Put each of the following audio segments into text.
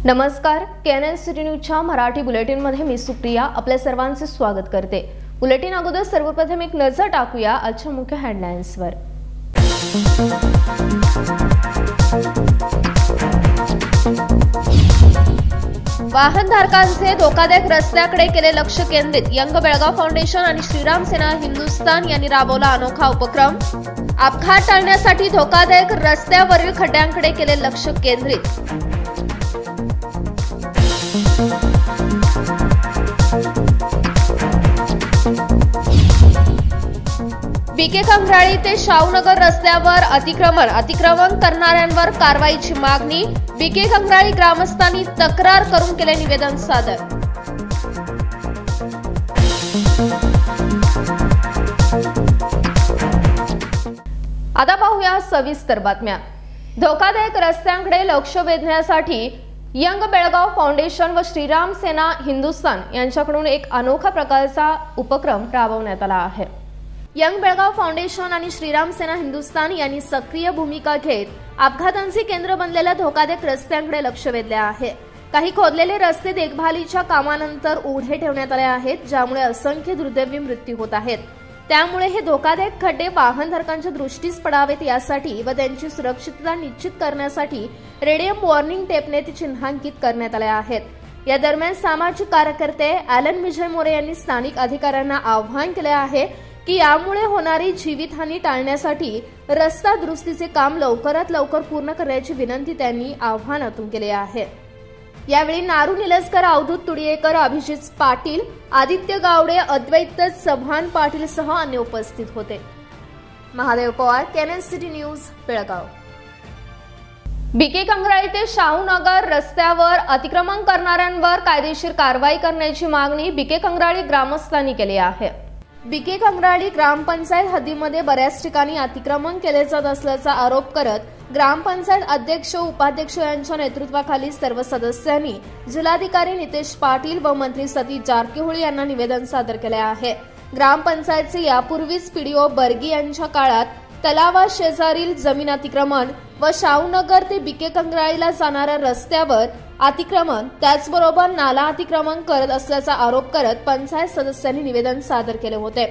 नमस्कार, KNN city न्यूजच्या मराठी बुलेटिनमध्ये मी सुप्रिया आपल्या सर्वांचे स्वागत करते। बुलेटिन अगोदर सर्वप्रथम एक नजर टाकूया आजच्या मुख्य हेडलाईन्सवर। वाहनधारकांचे धोकादायक रस्त्याकडे केले लक्ष केंद्रित। यंग बेळगाव फाउंडेशन आणि श्रीराम सेना हिंदुस्थान यांनी राबवला अनोखा उपक्रम। अपघात टाळण्यासाठी धोकादायक रस्त्यावरील खड्ड्यांकडे केले लक्ष केंद्रित। बीके कंगराळी ते शाहूनगर रस्त्यावर अतिक्रमण करणाऱ्यांवर कारवाईची मागणी। बीके कंगराळी ग्रामस्थांनी तक्रार करून केले निवेदन सादर। आता पाहूया सविस्तर बातम्या। धोकादायक रस्त्यांकडे लक्ष वेधण्यासाठी यंग बेळगाव फाउंडेशन व श्रीराम सेना हिंदुस्थान यांच्याकडून एक अनोखा प्रकारचा उपक्रम राबवण्यात आला आहे। यंग बेळगाव फाउंडेशन आणि श्रीराम सेना हिंदुस्थान यांनी सक्रिय भूमिका घेत अपघातांचे केंद्र बनलेल्या धोकादायक रस्त्यांकडे लक्ष वेधले आहे। काही खोदलेले रस्ते देखभालीच्या कामानंतर उघडे ठेवण्यात आले आहेत, ज्यामुळे असंख्य दुर्दैवी मृत्यू होत आहेत। त्यामुळे हे धोकादायक खड्डे वाहनधारकांच्या दृष्टीस पडावेत यासाठी व त्यांची सुरक्षितता निश्चित करण्यासाठी रेडियम वॉर्निंग टेपने ते चिन्हांकित करण्यात आले आहेत। या दरम्यान सामाजिक कार्यकर्ते ॲलन विजय मोरे यांनी स्थानिक अधिकाऱ्यांना आवाहन केले आहे की यामुळे होणारी जीवितहानी टाळण्यासाठी रस्ता दुरुस्तीचे काम लवकरात लवकर पूर्ण करण्याची विनंती त्यांनी आव्हानातून केली आहे। यावेळी नारू निलस्कर, अवधूत तुडियेकर, अभिजित पाटील, आदित्य गावडे, अद्वैत चव्हाण पाटील सह अन्य उपस्थित होते। Mahadev Pawar, KNN city news, Belgaum. BK Kangrali ते शाहूनगर रस्त्यावर अतिक्रमण करणाऱ्यांवर कायदेशीर कारवाई करण्याची मागणी बीके कंगराळी ग्रामस्थांनी केली आहे। बीके कंगराळी ग्रामपंचायत हद्दीमध्ये बऱ्याच ठिकाणी अतिक्रमण केले जात असल्याचा आरोप करत ग्रामपंचायत अध्यक्ष उपाध्यक्ष यांच्या नेतृत्वाखाली सर्व सदस्यांनी जिल्हाधिकारी नितेश पाटील व मंत्री सतीश जारकीहोळी यांना निवेदन सादर केले आहे। ग्रामपंचायतचे यापूर्वीच पीडीओ बर्गी यांच्या काळात तलावा शेजारील जमीन अतिक्रमण व शाहूनगर ते बीके कंगराळीला जाणाऱ्या रस्त्यावर अतिक्रमण त्याचबरोबर नाला अतिक्रमण करत असल्याचा आरोप करत पंचायत सदस्यांनी निवेदन सादर केले होते।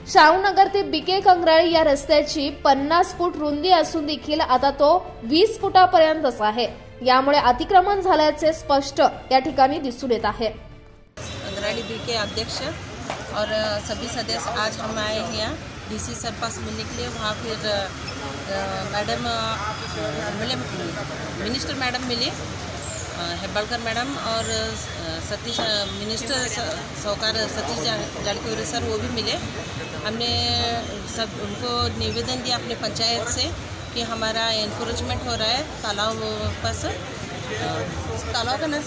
शाहूनगर ते बीके कंगराळी या रस्त्याची 50 फूट रुंदी असून देखील आता तो 20 फुटापर्यंतच आहे। यामुळे अतिक्रमण झाल्याचे स्पष्ट या ठिकाणी दिसून येत आहे। कंगराळी बीके अध्यक्ष और सभी सदस्य आज हम आए हैं डीसी सर पास मिलने के लिए। वहाँ फिर मैडम मिले, मिनिस्टर मैडम मिले, हेब्बाळकर मैडम और सतीश मिनिस्टर सहकार सतीश जारकीहोळी सर वो भी मिले। हमने सब उनको निवेदन दिया अपने पंचायत से कि हमारा एनक्रोचमेंट हो रहा है तालाब पास, तालाब का नाम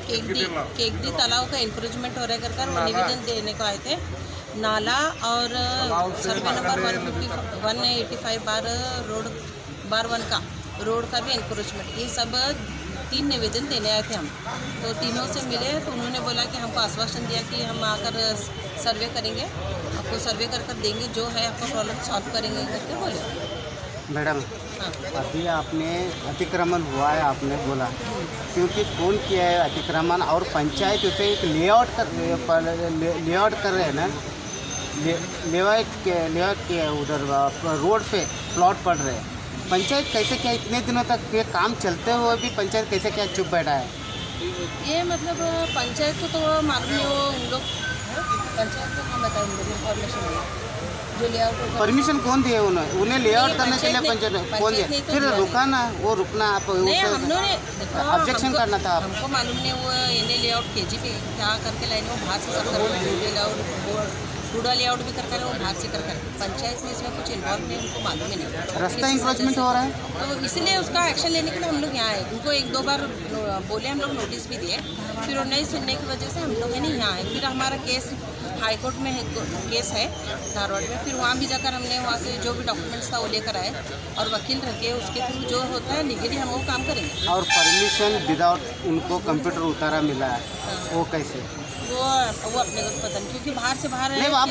केकदी तालाब का एनक्रोचमेंट हो रहा है कर वो निवेदन देने को आए थे। नाला और सर्वे नंबर 185 बार 1 का रोड का भी एनक्रोचमेंट, ये सब 3 निवेदन देने आए थे हम। तो तीनों से मिले तो उन्होंने बोला कि हमको आश्वासन दिया कि हम आकर सर्वे करेंगे, आपको सर्वे कर देंगे, जो है आपका प्रॉब्लम सॉल्व करेंगे करके बोले। मैडम, अभी आपने अतिक्रमण हुआ है आपने बोला, क्योंकि फोन किया है अतिक्रमण और पंचायत उसे एक लेआउट कर रहे हैं ना, लेआउट के उधर रोड पे प्लॉट पड़ रहे हैं। पंचायत कैसे क्या इतने दिनों तक ये काम चलते हुए भी पंचायत कैसे क्या चुप बैठा है? ये मतलब पंचायत को तो मालूम नहीं, वो उन लोग पंचायत को हम बताएंगे इन्फॉर्मेशन जो लेआउट परमिशन कौन दिए उन्हें लेआउट करने के लिए पंचायत कौन दिए? फिर रुका ना, वो रुकना आप ऑब्जेक्शन करना था। हमको मालूम नहीं वो इन्हें लेआउट केजी पे क्या करके लाए, वो बाहर से सब लेआउट टूडा लेआउट भी करके वो बाहर से करके, पंचायत में इसमें कुछ इन्वॉल्व नहीं, उनको मालूम ही नहीं। रास्ता इंक्रोचमेंट हो रहा है तो इसलिए उसका एक्शन लेने के लिए हम लोग यहाँ आए। उनको 1-2 बार बोले, हम लोग नोटिस भी दिए, फिर वो नहीं सुनने की वजह से हम लोग है नहीं यहाँ आए। फिर हमारा केस हाईकोर्ट में केस है धारवाड़ में, फिर वहाँ भी जाकर हमने वहाँ से जो भी डॉक्यूमेंट्स था वो लेकर आए और वकील रखे, उसके थ्रू जो होता है लीगली हम वो काम करेंगे। और परमिशन विदाउट उनको कंप्यूटर उतारा मिला है, वो कैसे? वो अपने को पता नहीं, क्योंकि बाहर से बाहर नहीं, आप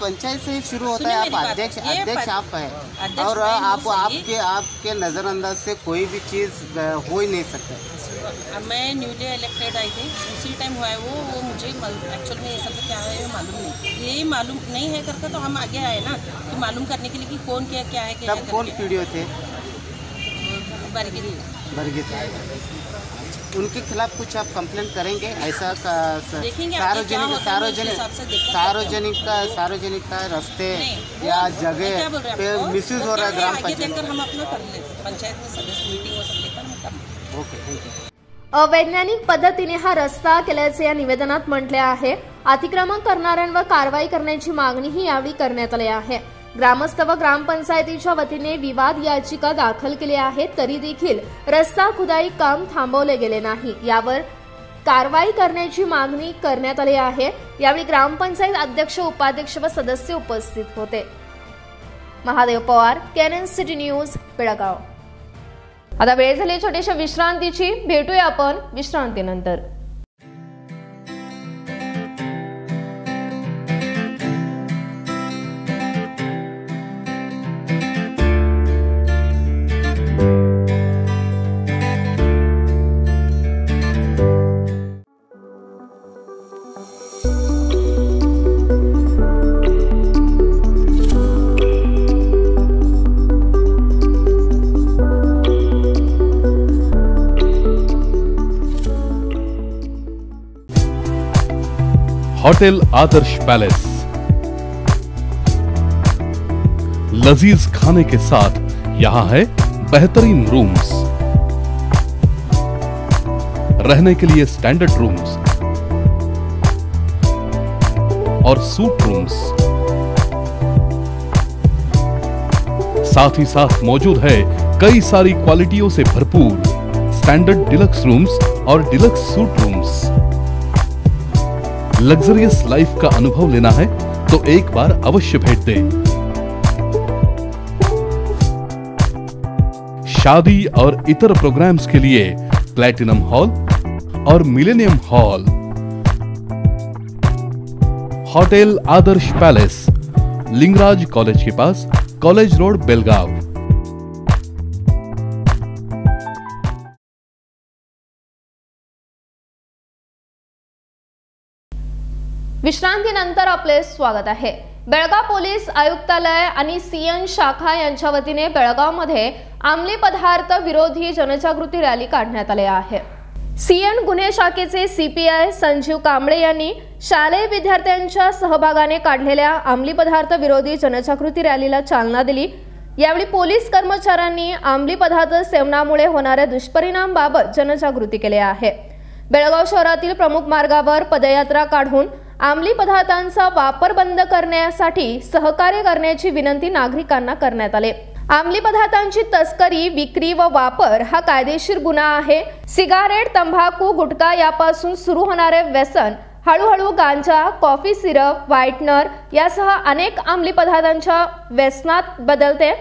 पंचायत से ही शुरू होता है। आप अध्यक्ष आप है और आपके नज़रअंदाज से कोई भी चीज़ हो ही नहीं सकता। मैं न्यूली इलेक्टेड आई थी, उसी टाइम हुआ है वो मुझे एक्चुअल में ये सब क्या है मालूम नहीं, यही मालूम नहीं है करके तो हम आगे आए ना कि मालूम करने के लिए कि कौन क्या है क्या है। कौन पीडीओ थे? बरगी थे। उनके खिलाफ कुछ आप कंप्लेंट करेंगे? ऐसा देखेंगे सार्वजनिक का रास्ते या जगह पे मिसयूज हो रहा है ग्राम पंचायत। हम अपना कर ले पंचायत में सदस्य मीटिंग वो सब लेकर हम कर। Okay, thank you. अवैज्ञानिक पद्धतीने हा रस्ता केल्याचे या निवेदनात म्हटले आहे। अतिक्रमण करणाऱ्यांवर कारवाई करण्याची मागणीही यावेळी करण्यात आली आहे। ग्रामस्थ व ग्रामपंचायतीच्या वतीने विवाद याचिका दाखल केली आहे, तरी देखील रस्ता खुदाई काम थांबवले गेले नाही। यावर कारवाई करण्याची मागणी करण्यात आली आहे। यावेळी ग्रामपंचायत अध्यक्ष, उपाध्यक्ष व सदस्य उपस्थित होते। Mahadev Pawar, KNN city news, Belgaum. आता वेळ झाली छोटीशी विश्रांतीची, भेटूया आपण विश्रांतीनंतर। होटल आदर्श पैलेस, लजीज खाने के साथ यहाँ है बेहतरीन रूम्स, रहने के लिए स्टैंडर्ड रूम्स और सूट रूम्स, साथ ही साथ मौजूद है कई सारी क्वालिटियों से भरपूर स्टैंडर्ड डिलक्स रूम्स और डिलक्स सूट रूम्स। लग्जरियस लाइफ का अनुभव लेना है तो एक बार अवश्य भेंट दें। शादी और इतर प्रोग्राम्स के लिए प्लैटिनम हॉल और मिलेनियम हॉल। होटल आदर्श पैलेस, लिंगराज कॉलेज के पास, कॉलेज रोड, बेलगाव। विश्रांतीनंतर आपले स्वागत आहे। बेळगाव पोलीस आयुक्तालय आणि सीएन शाखा यांच्या वतीने बेळगावमध्ये अंमली पदार्थ विरोधी जनजागृती रॅली काढण्यात आली आहे। सीएन गुन्हे शाखेचे सीपीआय संजीव कांबळे यांनी शालेय विद्यार्थ्यांच्या सहभागाने काढलेल्या अंमली पदार्थ विरोधी जनजागृती रॅलीला चालना दिली। यावेळी पोलीस कर्मचाऱ्यांनी अंमली पदार्थ सेवनामुळे होणाऱ्या दुष्परिणामांबाबत जनजागृती केली आहे। बेळगाव शहरातील प्रमुख मार्गावर पदयात्रा काढून अंमली पदार्थांचा वापर बंद करण्यासाठी सहकार्य करण्याची विनंती नागरिकांना करण्यात आली। अंमली पदार्थांची तस्करी, विक्री व वापर हा कायदेशीर गुन्हा आहे। सिगारेट, तंबाखू, गुटखा यापासून सुरू होणारे व्यसन हळूहळू गांजा, कॉफी सिरप, व्हाइटनर यासह अनेक अंमली पदार्थांच्या व्यसनात बदलते।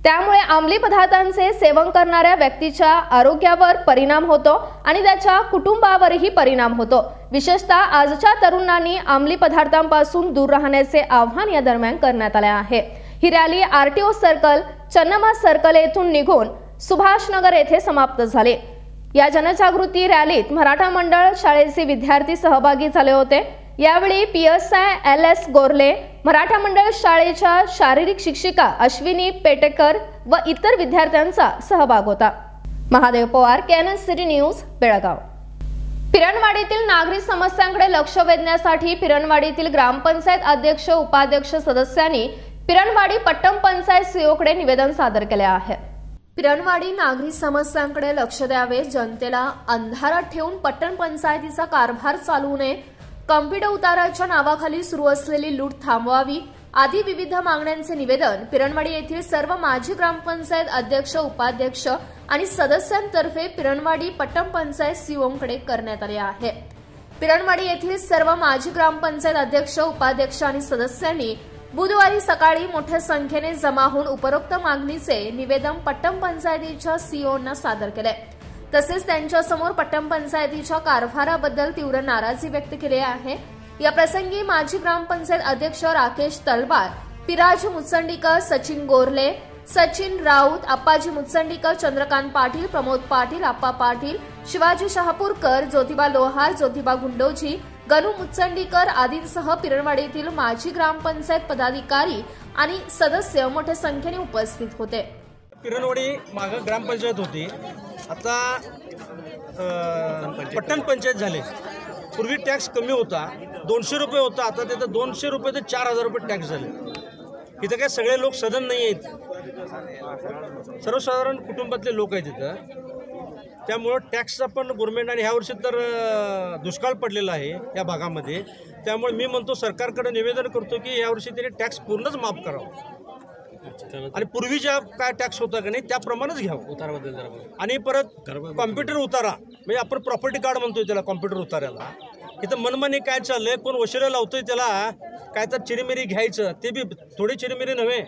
त्यामुळे अंमली पदार्थांचे सेवन करणाऱ्या व्यक्तीच्या आरोग्यावर परिणाम होतो आणि त्याच्या कुटुंबावरही परिणाम होतो। विशेषतः आजच्या तरुणांनी अंमली पदार्थांपासून दूर राहण्याचे आवाहन या दरम्यान करण्यात आले आहे। ही रॅली आरटीओ सर्कल, चन्नमा सर्कल येथून निघून सुभाषनगर येथे समाप्त झाली। या जनजागृती रॅलीत मराठा मंडळ शाळेचे विद्यार्थी सहभागी झाले होते। यावेळी पीएसआय LS गोरले, मराठा मंडळ शाळेच्या शारीरिक शिक्षिका अश्विनी पेटेकर व इतर विद्यार्थ्यांचा सहभाग होता। Mahadev Pawar, KNN city news, Belgaum. पिरणवाडीतील नागरी समस्यांकडे लक्ष वेधण्यासाठी पिरणवाडीतील ग्रामपंचायत अध्यक्ष, उपाध्यक्ष सदस्यांनी पिरणवाडी पट्टण पंचायत सीओकडे निवेदन सादर केले आहे। पिरणवाडी नागरी समस्यांकडे लक्ष द्यावे, जनतेला अंधारात ठेवून पट्टण पंचायतीचा कारभार चालवू नये, कॉम्प्युटर उताराच्या नावाखाली सुरू असलेली लूट थांबवावी आदी विविध मागण्यांचे निवेदन पिरणवाडी येथील सर्व माजी ग्रामपंचायत अध्यक्ष, उपाध्यक्ष आणि सदस्यांतर्फे पिरणवाडी पट्टण पंचायत सीओकडे करण्यात आले आहे। पिरणवाडी येथील सर्व माजी ग्रामपंचायत अध्यक्ष, उपाध्यक्ष आणि सदस्यांनी बुधवारी सकाळी मोठ्या संख्येने जमा होऊन उपरोक्त मागणीचे निवेदन पट्टण पंचायतीच्या सीओना सादर केले। तसेच त्यांच्यासमोर पट्टण पंचायतीच्या कारभाराबद्दल तीव्र नाराजी व्यक्त केली आहे। या प्रसंगी माजी ग्रामपंचायत अध्यक्ष राकेश तलवार, पिराज मुचंडीकर, सचिन गोरले, सचिन राऊत, अप्पाजी मुचंडीकर, चंद्रकांत पाटील, प्रमोद पाटील, अप्पा पाटील, शिवाजी शहापूरकर, ज्योतिबा लोहार, ज्योतिबा गुंडोजी, गणू मुचंडीकर आदींसह पिरणवाडीतील माजी ग्रामपंचायत पदाधिकारी आणि सदस्य मोठ्या संख्येने उपस्थित होते. पिरणवाडी मागे ग्रामपंचायत होती, आता पट्टण पंचायत झाले. पूर्वी टॅक्स कमी होता, 200 रुपये होता, आता तिथं 200 रुपये ते 4000 रुपये टॅक्स झाले. इथं काय सगळे लोक सदन नाही आहेत, सर्वसाधारण कुटुंबातले लोक आहेत इथं. त्यामुळं टॅक्सचा पण गव्हर्नमेंट आणि ह्या वर्षी तर दुष्काळ पडलेला आहे या भागामध्ये. त्यामुळे मी म्हणतो सरकारकडे निवेदन करतो की यावर्षी त्यांनी टॅक्स पूर्णच माफ करावा आणि पूर्वी ज्या काय टॅक्स होता का नाही त्याप्रमाणेच घ्यावं. उताराबद्दल आणि परत कॉम्प्युटर उतारा म्हणजे आपण प्रॉपर्टी कार्ड म्हणतोय त्याला, कॉम्प्युटर उतार्याला इथं मनमानी काय चाललंय, कोण वशिला लावतोय त्याला काय तर चिरीमिरी घ्यायचं, ते बी थोडी चिरीमिरी नव्हे,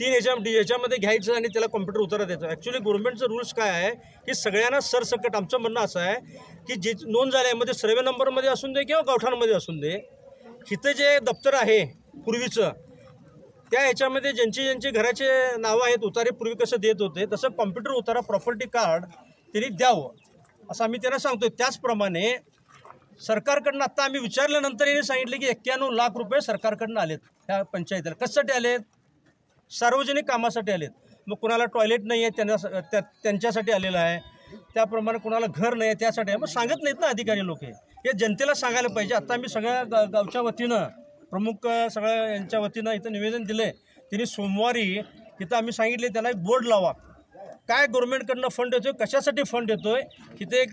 3 ह्याच्यामध्ये घ्यायचं आणि त्याला कॉम्प्युटर उतारा द्यायचं. ॲक्च्युली गव्हर्नमेंटचं रूल्स काय आहे की सगळ्यांना सरसकट आमचं म्हणणं असं आहे की जे नोंद झाल्यामध्ये सर्वे नंबरमध्ये असून दे किंवा गावठाणमध्ये असून दे, इथं जे दप्तर आहे पूर्वीचं त्या ह्याच्यामध्ये ज्यांची घराचे नावं आहेत उतारे पूर्वी कसं देत होते तसं कॉम्प्युटर उतारा प्रॉपर्टी कार्ड त्यांनी द्यावं असं आम्ही त्यांना सांगतोय. त्याचप्रमाणे सरकारकडनं आत्ता आम्ही विचारल्यानंतर यांनी सांगितले की 91 लाख रुपये सरकारकडनं आलेत ह्या पंचायतीला. कशासाठी आलेत? सार्वजनिक कामासाठी आलेत. मग कुणाला टॉयलेट नाही आहे त्यांच्यासाठी आलेलं आहे, त्याप्रमाणे कुणाला घर नाही आहे त्यासाठी आहे. मग सांगत नाहीत ना अधिकारी लोक, हे जनतेला सांगायला पाहिजे. आता आम्ही सगळ्या गावच्या वतीनं प्रमुख सगळ्या यांच्या वतीनं इथं निवेदन दिले. त्यांनी सोमवारी इथं आम्ही सांगितले त्याला एक बोर्ड लावा, काय गव्हर्नमेंटकडनं फंड येतोय, कशासाठी फंड येतोय, तिथे एक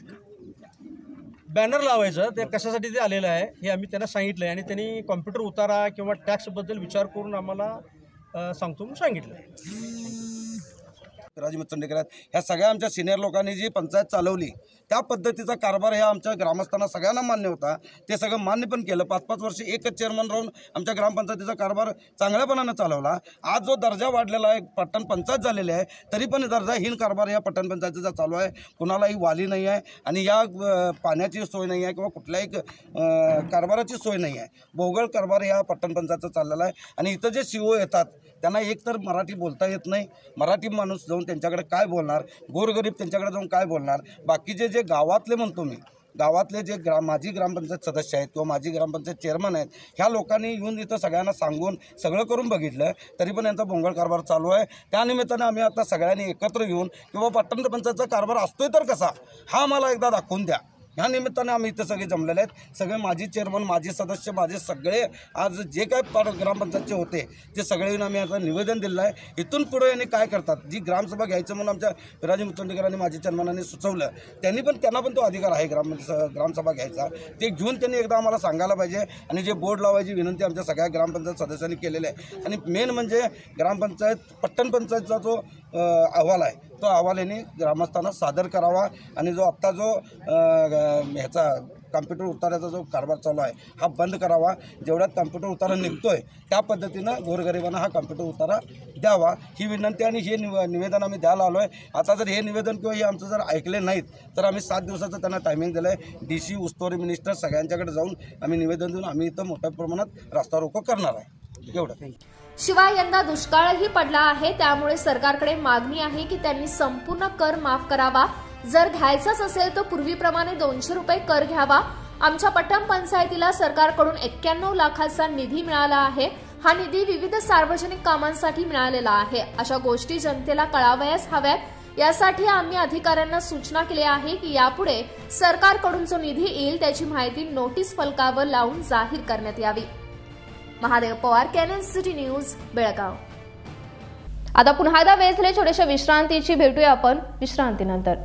बॅनर लावायचं, ते कशासाठी ते आलेलं आहे हे आम्ही त्यांना सांगितलं आहे. आणि त्यांनी कॉम्प्युटर उतारा किंवा टॅक्सबद्दल विचार करून आम्हाला सांगतो म्हणून सांगितलं. राजू मुचंडीकर ह्या सगळ्या आमच्या सिनियर लोकांनी जी पंचायत चालवली त्या पद्धतीचा कारभार ह्या आमच्या ग्रामस्थांना सगळ्यांना मान्य होता. ते सगळं मान्य पण केलं. 5-5 वर्ष एकच चेअरमन राहून आमच्या ग्रामपंचायतीचा कारभार चांगल्यापणानं चालवला. आज जो दर्जा वाढलेला आहे, पट्टण पंचायत झालेली आहे, तरी पण दर्जाहीन कारभार या पट्टण पंचायतीचा चालू आहे. कुणालाही वाली नाही आहे आणि या पाण्याची सोय नाही आहे किंवा कुठल्याही कारभाराची सोय नाही आहे. भोगळ कारभार या पट्टण पंचायतीचा चाललेला आहे. आणि इथं जे CO येतात त्यांना एक तर मराठी बोलता येत नाही, मराठी माणूस जाऊन त्यांच्याकडे काय बोलणार, गोरगरीब त्यांच्याकडे जाऊन काय बोलणार. बाकीचे जे गावातले म्हणतो मी, गावातले जे माजी ग्रामपंचायत सदस्य आहेत किंवा माजी ग्रामपंचायत चेअरमन आहेत, ह्या लोकांनी येऊन इथं सगळ्यांना सांगून सगळं करून बघितलं, तरी पण यांचा भोंगळ कारभार चालू आहे. त्यानिमित्तानं आम्ही आता सगळ्यांनी एकत्र येऊन किंवा पट्टण पंचायतचा कारभार असतोय तर कसा हा मला एकदा दाखवून द्या. ह्या निमित्ताने आम्ही इथं सगळे जमलेले आहेत. सगळे माजी चेअरमन, माजी सदस्य, माझे सगळे आज जे काय ग्रामपंचायतचे होते ते सगळे येऊन आम्ही आता निवेदन दिलं आहे. इथून पुढे यांनी काय करतात, जी ग्रामसभा घ्यायचं म्हणून आमच्या राजू मुचंडीकरांनी माजी चेअरमनांनी सुचवलं, त्यांना पण तो अधिकार आहे ग्रामसभा घ्यायचा. ते घेऊन त्यांनी एकदा आम्हाला सांगायला पाहिजे. आणि जे बोर्ड लावायची विनंती आमच्या सगळ्या ग्रामपंचायत सदस्यांनी केलेली आहे. आणि मेन म्हणजे ग्रामपंचायत पट्टण पंचायतचा जो अहवाल आहे तो अहवाल यांनी ग्रामस्थांना सादर करावा. आणि जो आत्ता जो ह्याचा कॉम्प्युटर उताराचा जो कारभार चालू आहे हा बंद करावा. जेवढ्यात कॉम्प्युटर उतारा निघतोय त्या पद्धतीनं गोरगरिबांना हा कॉम्प्युटर उतारा द्यावा ही विनंती आणि हे निवेदन आम्ही द्यायला आलो आहे. आता जर हे निवेदन किंवा हे आमचं जर ऐकले नाहीत तर आम्ही 7 दिवसाचं त्यांना टायमिंग दिलं आहे. DC, उस्तुवारी मिनिस्टर सगळ्यांच्याकडे जाऊन आम्ही निवेदन देऊन आम्ही इथं मोठ्या प्रमाणात रास्ता रोको करणार आहे. एवढं. शिवाय यंदा दुष्काळही पडला आहे, त्यामुळे सरकारकडे मागणी आहे की त्यांनी संपूर्ण कर माफ करावा. जर घ्यायचाच असेल तर पूर्वीप्रमाणे 200 रुपये कर घ्यावा. आमच्या पट्टण पंचायतीला सरकारकडून 91 लाखाचा निधी मिळाला आहे. हा निधी विविध सार्वजनिक कामांसाठी मिळालेला आहे. अशा गोष्टी जनतेला कळावयास हव्यात. यासाठी आम्ही अधिकाऱ्यांना सूचना केली आहे की यापुढे सरकारकडून जो निधी येईल त्याची माहिती नोटीस फलकावर लावून जाहीर करण्यात यावी. Mahadev Pawar, KNN city news, Belgaum. आता पुन्हा एकदा वेळ झाली छोट्याशा विश्रांतीची. भेटूया आपण विश्रांतीनंतर.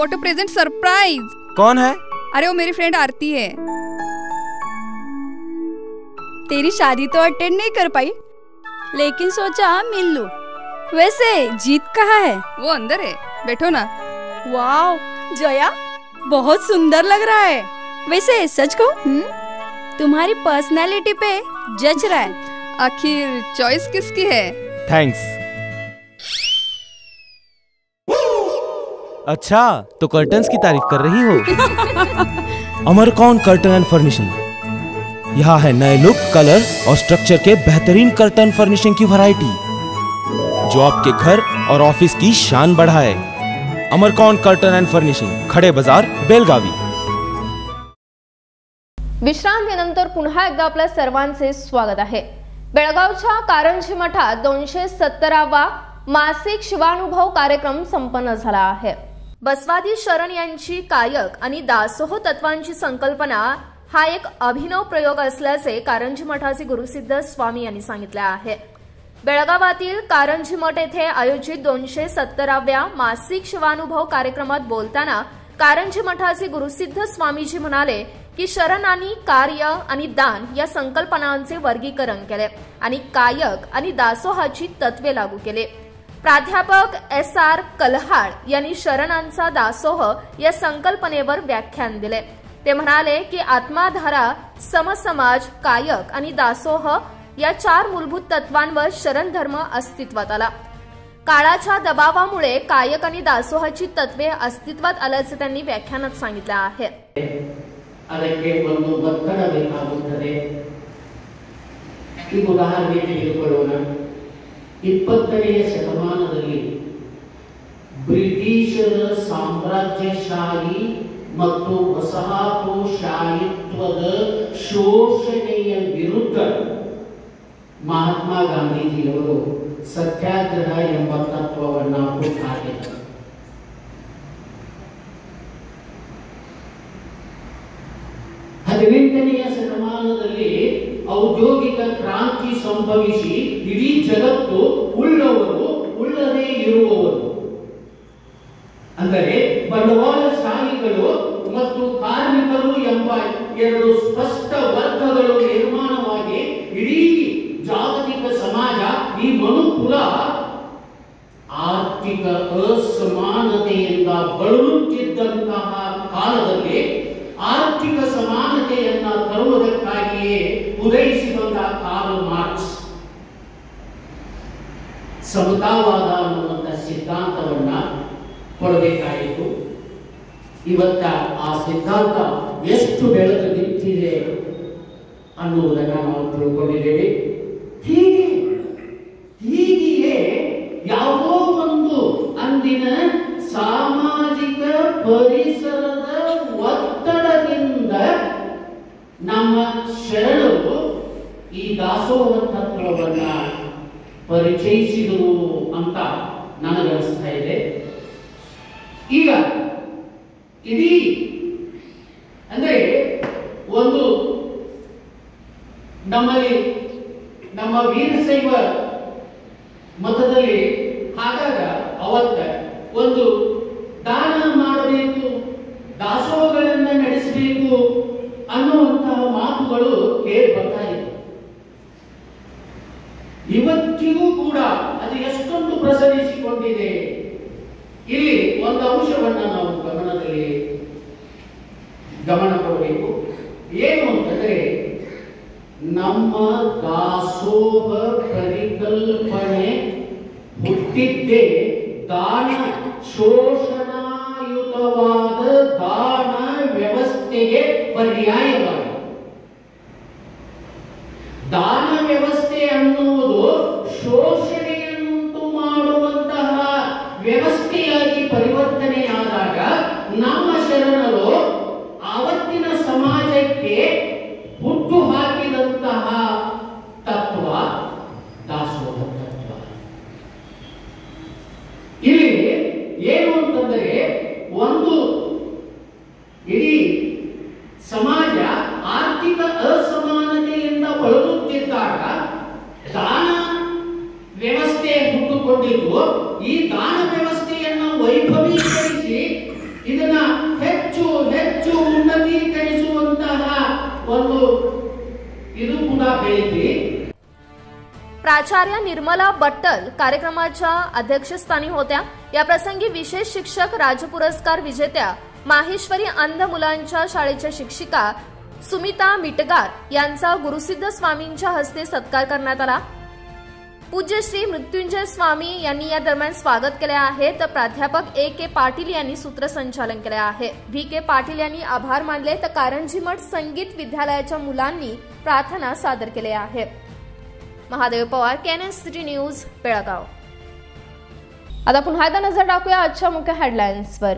Got a present surprise. कौन है? अरे वो मेरी फ्रेंड आरती है। तेरी शादी तो अटेंड नहीं कर पाई, लेकिन सोचा मिल लूं। वैसे जीत कहाँ है? वो अंदर है, बैठो ना। वाओ जया, बहुत सुंदर लग रहा है। वैसे सच कहूं, तुम्हारी पर्सनालिटी पे जज रहा है। आखिर चॉइस किसकी है? थैंक्स। अच्छा, तो कर्टन्स की तारीफ कर रही हो? अमरकौन कर्टन एंड फर्निशिंग। यहाँ है नए लुक, कलर और स्ट्रक्चर के बेहतरीन कर्टन फर्निशिंग की वैरायटी जो आपके घर और ऑफिस की शान बढ़ाए। अमरकौन कर्टन एंड फर्निशिंग, खडे बाजार, बेलगावी। विश्रांतीनंतर पुन्हा एकदा आपल्या सर्वांचे स्वागत आहे। बेळगावच्या कारंजी मठात 270वा मासिक शिवानुभव कार्यक्रम संपन्न झाला आहे। बसवादी शरण यांची कायक आणि दासोह तत्वांची संकल्पना हा एक अभिनव प्रयोग असल्याचे कारंजी मठाचे गुरुसिद्ध स्वामी यांनी सांगितले आहे। बेळगावातील कारंजी मठ येथे आयोजित 270व्या मासिक शिवानुभव कार्यक्रमात बोलताना कारंजी मठाचे गुरुसिद्ध स्वामीजी म्हणाले की शरण आणि कार्य आणि दान या संकल्पनांचे वर्गीकरण केले आणि कायक आणि दासोहाची तत्वे लागू केले। प्राध्यापक SR कलहाड यांनी शरणांचा दासोह या संकल्पनेवर व्याख्यान दिले। ते म्हणाले की आत्माधारा, समसमाज, कायक आणि दासोह या 4 मूलभूत तत्वांवर शरण धर्म अस्तित्वात आला। काळाच्या दबावामुळे कायक आणि दासोहाची तत्वे अस्तित्वात आल्याचे त्यांनी व्याख्यानात सांगितले आहे। ಅದಕ್ಕೆ ಒಂದು ಒತ್ತಡ ಬೇಕಾಗುತ್ತದೆ। ಈ ಉದಾಹರಣೆ ತೆಗೆದುಕೊಳ್ಳೋಣ। 20ನೇ ಶತಮಾನದಲ್ಲಿ ಬ್ರಿಟಿಷರ ಸಾಮ್ರಾಜ್ಯಶಾಹಿ ಮತ್ತು ವಸಾಹತುಶಾಹಿತ್ವದ ಶೋಷಣೆಯ ವಿರುದ್ಧ ಮಹಾತ್ಮ ಗಾಂಧೀಜಿಯವರು ಸತ್ಯಾಗ್ರಹ ಎಂಬ ತತ್ವವನ್ನು ಹುಟ್ಟುಹಾಕಿದರು। ಹದಿನೆಂಟನೆಯ ಶತಮಾನದಲ್ಲಿ ಔದ್ಯೋಗಿಕ ಕ್ರಾಂತಿ ಸಂಭವಿಸಿ ಇಡೀ ಜಗತ್ತು ಉಳ್ಳವರು ಉಳ್ಳದೇ ಇರುವವರು ಅಂದರೆ ಬಂಡವಾಳಶಾಹಿಗಳು ಮತ್ತು ಕಾರ್ಮಿಕರು ಎಂಬ 2 ಸ್ಪಷ್ಟ ವರ್ಗಗಳು ನಿರ್ಮಾಣವಾಗಿ ಇಡೀ ಜಾಗತಿಕ ಸಮಾಜ, ಈ ಮನುಕುಲ ಆರ್ಥಿಕ ಅಸಮಾನತೆಯಿಂದ ಬಳಲುತ್ತಿದ್ದಂತಹ ಕಾಲದಲ್ಲಿ ಆರ್ಥಿಕ ಸಮಾನತೆಯನ್ನ ತರುವುದಕ್ಕಾಗಿಯೇ ಉದಯಿಸಿ ಬಂದ ಕಾರ್ಲ್ ಮಾರ್ಕ್ಸ್ ಸಮತಾವಾದ ಅನ್ನುವಂಥ ಸಿದ್ಧಾಂತವನ್ನ ಕೊಡಬೇಕಾಯಿತು। ಇವತ್ತ ಆ ಸಿದ್ಧಾಂತ ಎಷ್ಟು ಬೆಳೆದು ನಿಂತಿದೆ ಅನ್ನುವುದನ್ನ ನಾವು ತಿಳ್ಕೊಂಡಿದ್ದೇವೆ। ಹೀಗೆಯೇ ಯಾವುದೋ ಒಂದು ಅಂದಿನ ಸಾಮಾಜಿಕ ಪರಿಸರದ ಒತ್ತಡದಿಂದ ನಮ್ಮ ಶರಣರು ಈ ದಾಸೋಹ ತತ್ವವನ್ನ ಪರಿಚಯಿಸಿದರು ಅಂತ ನನಗನ್ನಿಸ್ತಾ ಇದೆ। ಈಗ ಇಡೀ ಅಂದ್ರೆ ಒಂದು ನಮ್ಮಲ್ಲಿ ನಮ್ಮ ವೀರಶೈವ ಮತದಲ್ಲಿ ಹಾಗಾಗ ಅವತ್ತ ಒಂದು ದಾನ ಮಾಡಬೇಕು, ದಾಸೋಹಗಳನ್ನು ನಡೆಸಬೇಕು ಅನ್ನುವಂತಹ ಮಾತುಗಳು ಕೇಳಿ ಬರ್ತಾ ಇದೆ। ಇವತ್ತಿಗೂ ಕೂಡ ಅದು ಎಷ್ಟೊಂದು ಪ್ರಸರಿಸಿಕೊಂಡಿದೆ। ಇಲ್ಲಿ ಒಂದು ಅಂಶವನ್ನ ನಾವು ಗಮನ ಕೊಡಬೇಕು। ಏನು ಅಂತಂದ್ರೆ ನಮ್ಮ ದಾಸೋಹ ಪರಿಕಲ್ಪನೆ ಹುಟ್ಟಿದ್ದೇ ದಾನ ಶೋಷಣಾಯುತವಾದ ದಾನ ವ್ಯವಸ್ಥೆಗೆ ಪರ್ಯಾಯವಾಗಿ। ದಾನ ವ್ಯವಸ್ಥೆ ಅನ್ನುವುದು ಶೋಷಣೆಯನ್ನುಂಟು ಮಾಡುವಂತಹ ವ್ಯವಸ್ಥೆಯಾಗಿ ಪರಿವರ್ತನೆಯಾದಾಗ ನಮ್ಮ ಶರಣರು ಆವತ್ತಿನ ಸಮಾಜಕ್ಕೆ ಹುಟ್ಟು ಹಾಕಿದಂತಹ ತತ್ವ ದಾಸೋಹ ತತ್ವ। ಇಲ್ಲಿ ಏನು ಅಂತಂದರೆ ಒಂದು ಇಡೀ ಸಮಾಜ ಆರ್ಥಿಕ ಅಸಮಾನತೆಯಿಂದ ಬಳಲುತ್ತಿದ್ದಾಗ ದಾನ ವ್ಯವಸ್ಥೆ ಹುಟ್ಟುಕೊಂಡಿದ್ದು, ಈ ದಾನ ವ್ಯವಸ್ಥೆಯನ್ನು ವೈಭವೀಕರಿಸಿ ಇದರ ಒಂದು ಇದು ಕೂಡ ಬೆಳೀತಿ. प्राचार्य निर्मला बट्टल कार्यक्रमाच्या अध्यक्षस्थानी होत्या. या प्रसंगी विशेष शिक्षक राज्य पुरस्कार विजेत्या माहेश्वरी अंध मुलांच्या शाळेच्या शिक्षिका सुमिता मिटगार यांचा गुरुसिद्ध स्वामींच्या हस्ते सत्कार करण्यात आला. पूज्य श्री मृत्युंजय स्वामी यांनी या दरम्यान स्वागत केले आहे, तर प्राध्यापक A.K. पाटील यांनी सूत्रसंचालन केले आहे. V.K. पाटील यांनी आभार मानले, तर कारंजी मठ संगीत विद्यालयाच्या मुलांनी प्रार्थना सादर केली आहे. Mahadev Pawar, KNN city news, Belgaum. आता पुन्हा एकदा नजर टाकूया आजच्या मुख्य हेडलाईन्सवर.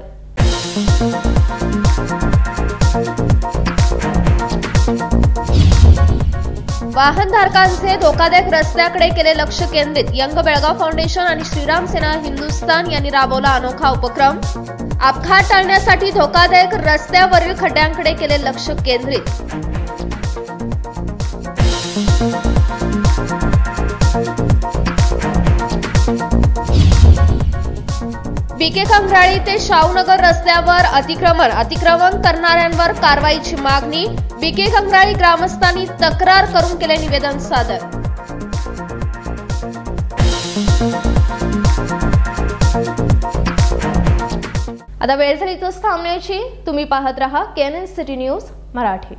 वाहनधारकांचे धोकादायक रस्त्याकडे केले लक्ष केंद्रित. यंग बेळगाव फाउंडेशन आणि श्रीराम सेना हिंदुस्थान यांनी राबवला अनोखा उपक्रम. अपघात टाळण्यासाठी धोकादायक रस्त्यावरील खड्ड्यांकडे केले लक्ष केंद्रित. बीके कंगराळी ते शाहूनगर रस्त्यावर अतिक्रमण करणाऱ्यांवर कारवाईची मागणी. बीके कंगराळी ग्रामस्थांनी तक्रार करून केले निवेदन सादर. आता वेळ झाली इथंच थांबण्याची. तुम्ही पाहत रहा केएनएन सिटी न्यूज मराठी.